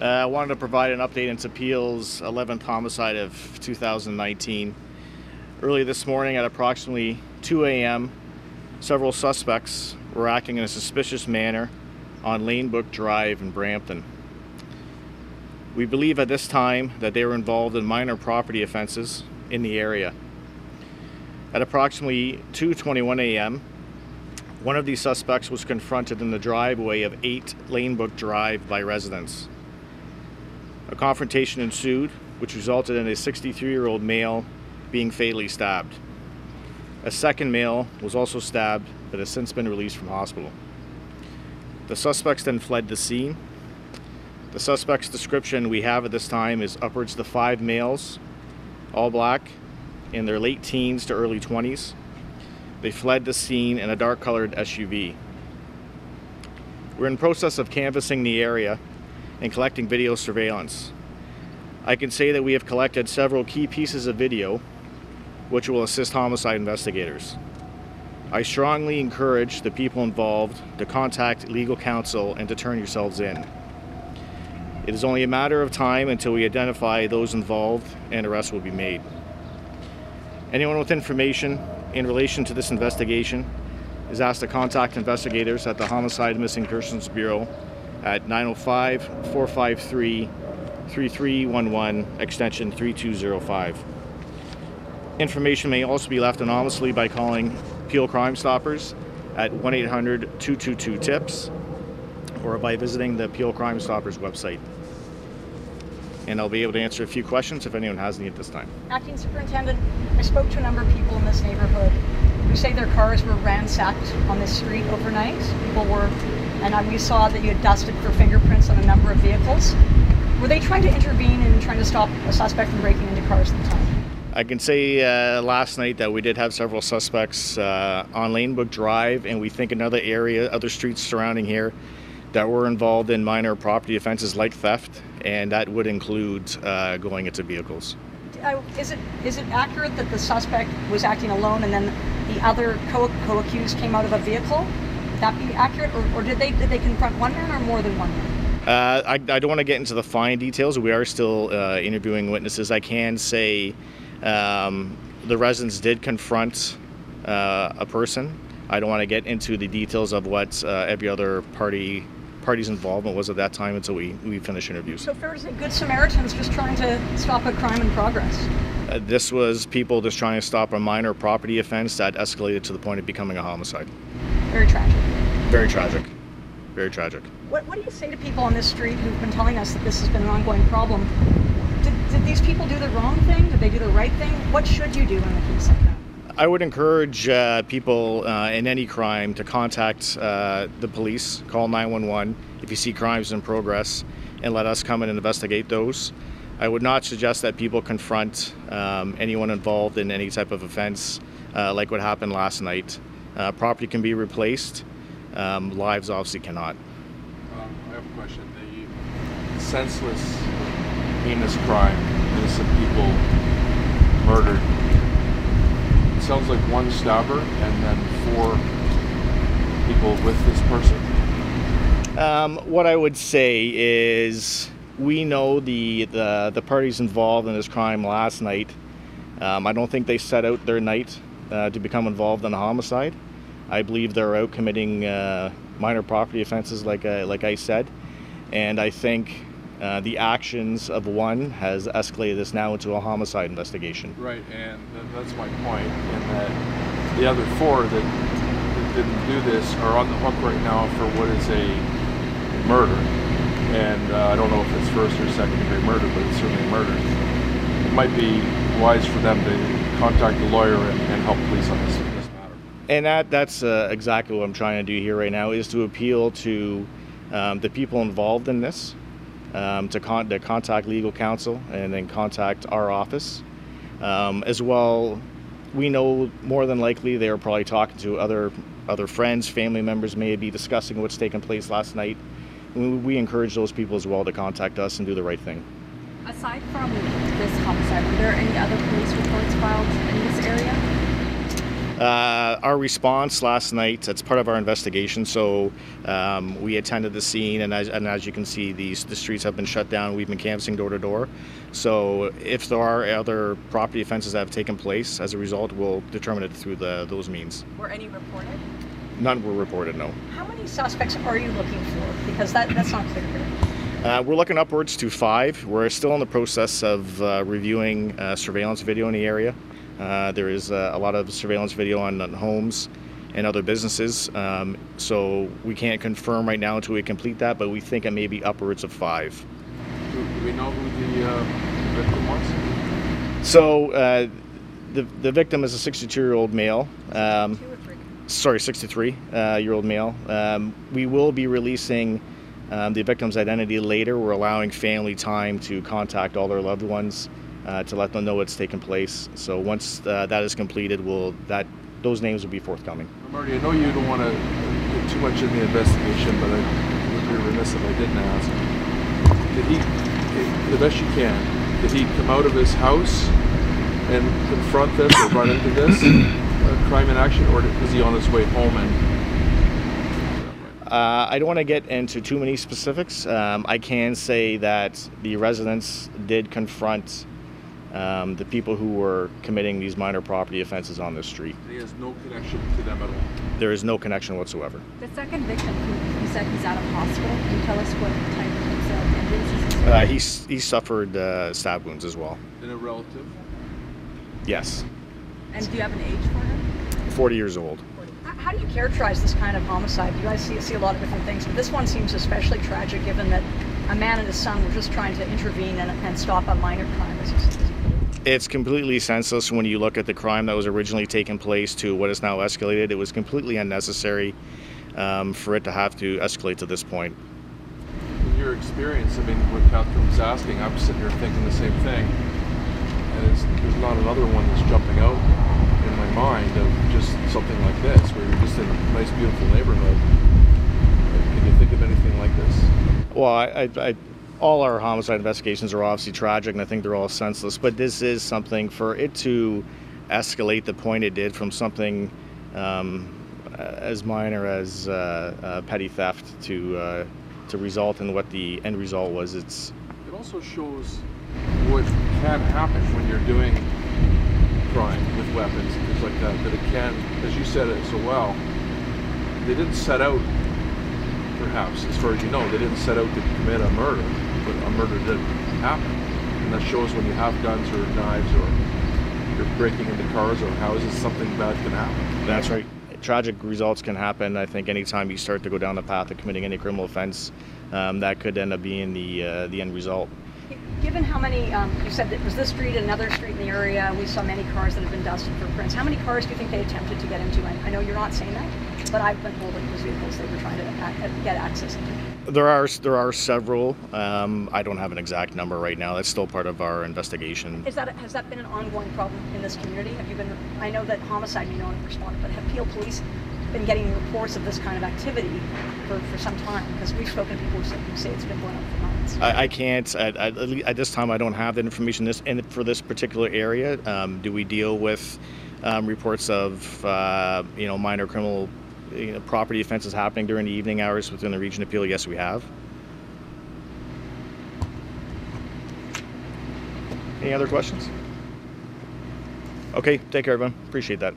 I wanted to provide an update into Peel's 11th homicide of 2019. Early this morning at approximately 2 a.m., several suspects were acting in a suspicious manner on Lanebrook Drive in Brampton. We believe at this time that they were involved in minor property offenses in the area. At approximately 2:21 a.m., one of these suspects was confronted in the driveway of 8 Lanebrook Drive by residents. A confrontation ensued, which resulted in a 63-year-old male being fatally stabbed. A second male was also stabbed, but has since been released from hospital. The suspects then fled the scene. The suspect's description we have at this time is upwards to 5 males, all black, in their late teens to early 20s. They fled the scene in a dark-colored SUV. We're in the process of canvassing the area and collecting video surveillance. I can say that we have collected several key pieces of video which will assist homicide investigators. I strongly encourage the people involved to contact legal counsel and to turn yourselves in. It is only a matter of time until we identify those involved and arrests will be made. Anyone with information in relation to this investigation is asked to contact investigators at the Homicide Missing Persons Bureau at 905-453-3311, extension 3205. Information may also be left anonymously by calling Peel Crime Stoppers at 1-800-222-TIPS or by visiting the Peel Crime Stoppers website. And I'll be able to answer a few questions if anyone has any at this time. Acting Superintendent, I spoke to a number of people in this neighborhood who say their cars were ransacked on this street overnight. We saw that you had dusted for fingerprints on a number of vehicles. Were they trying to intervene and trying to stop a suspect from breaking into cars at the time? I can say last night that we did have several suspects on Lanebrook Drive, and we think another area, other streets surrounding here, that were involved in minor property offenses like theft, and that would include going into vehicles. Is it accurate that the suspect was acting alone and then the other co-accused came out of a vehicle? Would that be accurate, or did they confront one man or more than one man? I don't want to get into the fine details. We are still interviewing witnesses. I can say the residents did confront a person. I don't want to get into the details of what every other party's involvement was at that time until we finish interviews. So fair to say Good Samaritans just trying to stop a crime in progress? This was people just trying to stop a minor property offense that escalated to the point of becoming a homicide. Very tragic. Very tragic. Very tragic. What do you say to people on this street who've been telling us that this has been an ongoing problem? Did these people do the wrong thing? Did they do the right thing? What should you do in a case like that? I would encourage people in any crime to contact the police, call 911 if you see crimes in progress, and let us come in and investigate those. I would not suggest that people confront anyone involved in any type of offense like what happened last night. Property can be replaced, lives obviously cannot. I have a question. The senseless, heinous crime, innocent people murdered. It sounds like one stabber and then 4 people with this person. What I would say is we know the parties involved in this crime last night. I don't think they set out their night to become involved in a homicide. I believe they're out committing minor property offenses like I said, and I think the actions of one has escalated this now into a homicide investigation. Right, and that's my point, in that the other 4 that didn't do this are on the hook right now for what is a murder. And I don't know if it's first or second degree murder, but it's certainly murder. It might be wise for them to contact a lawyer and help police on this matter. And that's exactly what I'm trying to do here right now, is to appeal to the people involved in this, to contact legal counsel and then contact our office. As well, we know more than likely they are probably talking to other friends, family members, may be discussing what's taken place last night. We encourage those people as well to contact us and do the right thing. Aside from this homicide, were there any other police reports filed in this area? Our response last night, that's part of our investigation. So we attended the scene, and as you can see, the streets have been shut down. We've been canvassing door to door. So if there are other property offenses that have taken place as a result, we'll determine it through those means. Were any reported? None were reported, no. How many suspects are you looking for? Because that's not clear here. We're looking upwards to 5. We're still in the process of reviewing surveillance video in the area. There is a lot of surveillance video on homes and other businesses, so we can't confirm right now until we complete that, but we think it may be upwards of 5. Do we know who the victim was? So the victim is a 62-year-old male. 63-year-old male. We will be releasing the victim's identity later. We're allowing family time to contact all their loved ones to let them know what's taken place. So once that is completed, those names will be forthcoming. Marty, I know you don't want to get too much in the investigation, but I would be remiss if I didn't ask. Did he, the best you can, did he come out of his house and confront this or run into this crime in action, or was he on his way home? I don't want to get into too many specifics. I can say that the residents did confront the people who were committing these minor property offenses on the street. He has no connection to them at all? There is no connection whatsoever. The second victim, you said he's out of hospital. Can you tell us what type of injuries He suffered stab wounds as well. And a relative? Yes. And do you have an age for him? 40 years old. How do you characterize this kind of homicide? You guys see a lot of different things, but this one seems especially tragic given that a man and his son were just trying to intervene and stop a minor crime. It's completely senseless when you look at the crime that was originally taking place to what is now escalated. It was completely unnecessary for it to have to escalate to this point. In your experience, I mean, what Catherine was asking, I'm sitting here thinking the same thing. And there's not another one that's jumping out in my mind of just something like this, where you're just in a nice, beautiful neighborhood. Can you think of anything like this? Well, all our homicide investigations are obviously tragic, and I think they're all senseless, but this is something, for it to escalate the point it did from something as minor as petty theft to result in what the end result was. It also shows what can happen when you're doing crime with weapons, things like that it can, as you said it so well, they didn't set out, perhaps, as far as you know, they didn't set out to commit a murder, but a murder did happen. And that shows when you have guns or knives or you're breaking into cars or houses, something bad can happen. That's right. Tragic results can happen. I think anytime you start to go down the path of committing any criminal offense, that could end up being the end result. Given how many, you said that it was this street, another street in the area, we saw many cars that have been dusted for prints. How many cars do you think they attempted to get into? I know you're not saying that, but I've been told that those vehicles they were trying to get access into. There are several. I don't have an exact number right now. That's still part of our investigation. Has that been an ongoing problem in this community? I know that homicide may not have responded, but have Peel Police been getting reports of this kind of activity for some time? Because we've spoken to people who say it's been going on for months. I can't, at this time, I don't have that information. For this particular area, do we deal with reports of minor criminal property offenses happening during the evening hours within the region of Peel? Yes, we have. Any other questions? Okay, take care, everyone. Appreciate that.